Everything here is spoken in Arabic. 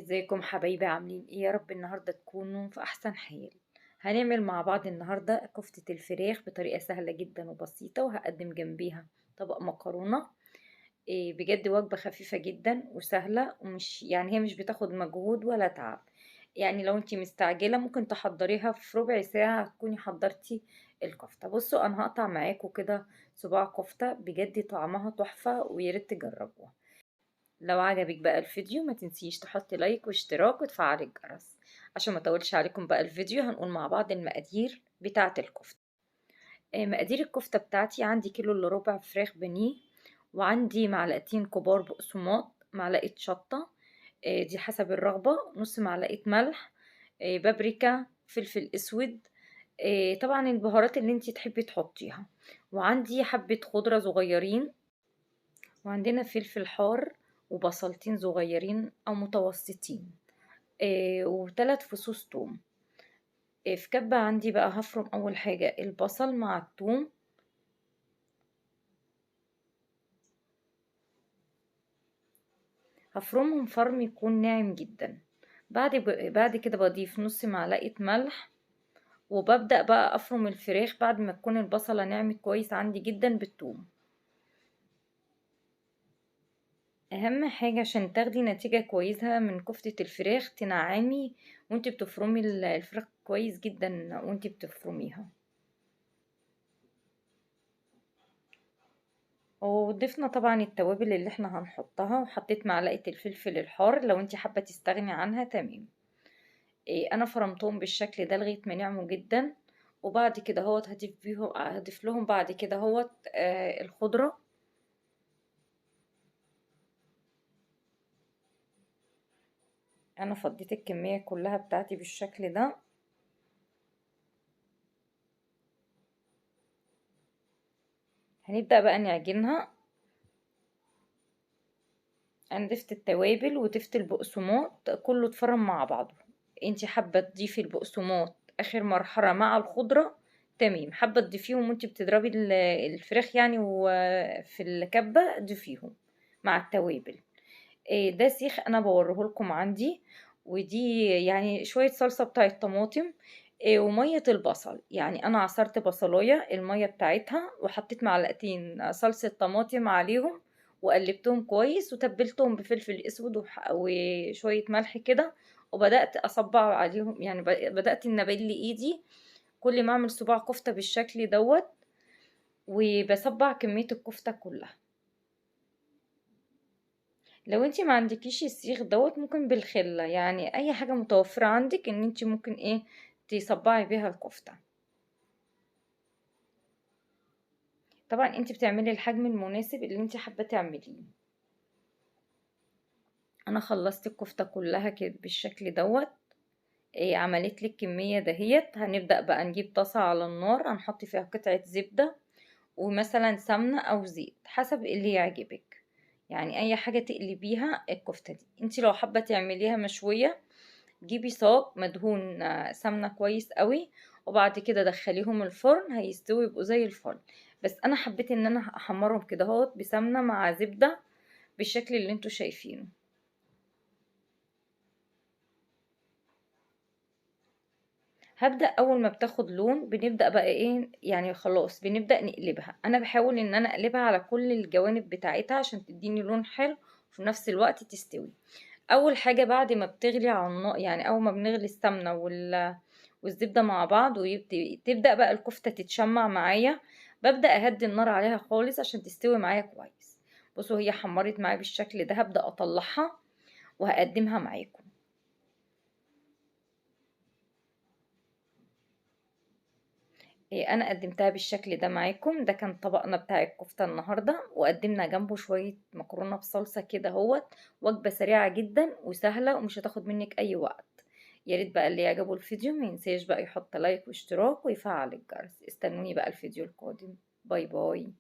ازيكم حبايبي؟ عاملين ايه؟ يا رب النهارده تكونوا في احسن حال. هنعمل مع بعض النهارده كفتة الفراخ بطريقة سهلة جدا وبسيطة، وهقدم جنبيها طبق مكرونة. إيه بجد وجبة خفيفة جدا وسهلة، ومش يعني هي مش بتاخد مجهود ولا تعب. يعني لو انتي مستعجلة ممكن تحضريها في ربع ساعة تكوني حضرتي الكفتة. بصوا انا هقطع معاكم كده صباع كفتة، بجد طعمها تحفة وياريت تجربوها. لو عجبك بقى الفيديو ما تنسيش تحطي لايك واشتراك وتفعلي الجرس. عشان ما اطولش عليكم بقى الفيديو، هنقول مع بعض المقادير بتاعة الكفتة. مقادير الكفتة بتاعتي: عندي كيلو الا ربع فراخ بانيه، وعندي معلقتين كبار بقسماط، معلقة شطة، دي حسب الرغبة، نص معلقة ملح، بابريكا، فلفل اسود، طبعا البهارات اللي انتي تحبي تحطيها، وعندي حبة خضرة صغيرين، وعندنا فلفل حار، وبصلتين صغيرين او متوسطين، وثلاث فصوص توم. في كبة عندي بقى هفرم اول حاجة البصل مع الثوم، هفرمهم فرم يكون ناعم جدا. بعد كده بضيف نص معلقة ملح، وببدأ بقى افرم الفراخ بعد ما تكون البصلة ناعمت كويس عندي جدا بالثوم. اهم حاجة عشان تاخدي نتيجة كويسة من كفتة الفراخ تنعمي وانت بتفرمي الفراخ كويس جدا وانت بتفرميها. وضفنا طبعا التوابل اللي احنا هنحطها، وحطيت معلقة الفلفل الحار، لو انت حابة تستغني عنها تمام. انا فرمتهم بالشكل ده لغاية ما نعموا جدا. وبعد كده هوت هضيف لهم بعد كده هوت الخضرة. انا فضيت الكمية كلها بتاعتي بالشكل ده. هنبدأ بقى نعجنها. انا ضفت التوابل وضفت البقسماط كله اتفرم مع بعضه. انتي حابة تضيفي البقسماط اخر مرحلة مع الخضرة تمام، حابة تضيفيهم وانتي بتضربي الفراخ يعني وفي الكبة ضيفيهم مع التوابل. ده سيخ انا بوريه لكم عندي. ودي يعني شوية صلصة بتاعة طماطم، ومية البصل. يعني انا عصرت بصلاية المية بتاعتها وحطيت معلقتين صلصة طماطم عليهم، وقلبتهم كويس وتبلتهم بفلفل اسود وشوية ملح كده. وبدأت اصبع عليهم، يعني بدأت ان ابل ايدي كل ما اعمل صباع كفتة بالشكل دوت، وبصبع كمية الكفتة كلها. لو انتي ما عندكيش السيخ دوت ممكن بالخلة، يعني اي حاجة متوفرة عندك ان انتي ممكن ايه تصبعي بيها الكفتة. طبعا انتي بتعملي الحجم المناسب اللي انتي حابة تعمليه. انا خلصت الكفتة كلها كده بالشكل دوت. ايه عملت لك كمية دهيت. هنبدأ بقى نجيب طاسة على النار، هنحط فيها قطعة زبدة ومثلا سمنة او زيت حسب اللي يعجبك، يعني اي حاجة تقلبيها الكفتة دي. انتي لو حابة تعمليها مشوية جيبي صاج مدهون سمنة كويس قوي، وبعد كده دخليهم الفرن هيستوي يبقوا زي الفل. بس انا حبيت ان انا احمرهم كده اهوت بسمنة مع زبدة بالشكل اللي انتوا شايفينه. هبدأ اول ما بتاخد لون بنبدأ بقى ايه، يعني خلاص بنبدأ نقلبها. انا بحاول ان انا اقلبها على كل الجوانب بتاعتها عشان تديني لون حلو وفي نفس الوقت تستوي. اول حاجة بعد ما بتغلي على النار، يعني اول ما بنغلي السمنة والزبدة مع بعض وتبدأ بقى الكفتة تتشمع معايا، ببدأ اهدي النار عليها خالص عشان تستوي معايا كويس. بصوا هي حمرت معايا بالشكل ده، هبدأ اطلعها وهقدمها معاكم. انا قدمتها بالشكل ده معاكم. ده كان طبقنا بتاع الكفتة النهاردة، وقدمنا جنبه شوية مكرونة بصلصة كده اهوت. وجبة سريعة جدا وسهلة ومش هتاخد منك اي وقت. يا ريت بقى اللي يعجبه الفيديو ما ينساش بقى يحط لايك واشتراك ويفعل الجرس. استنوني بقى الفيديو القادم. باي باي.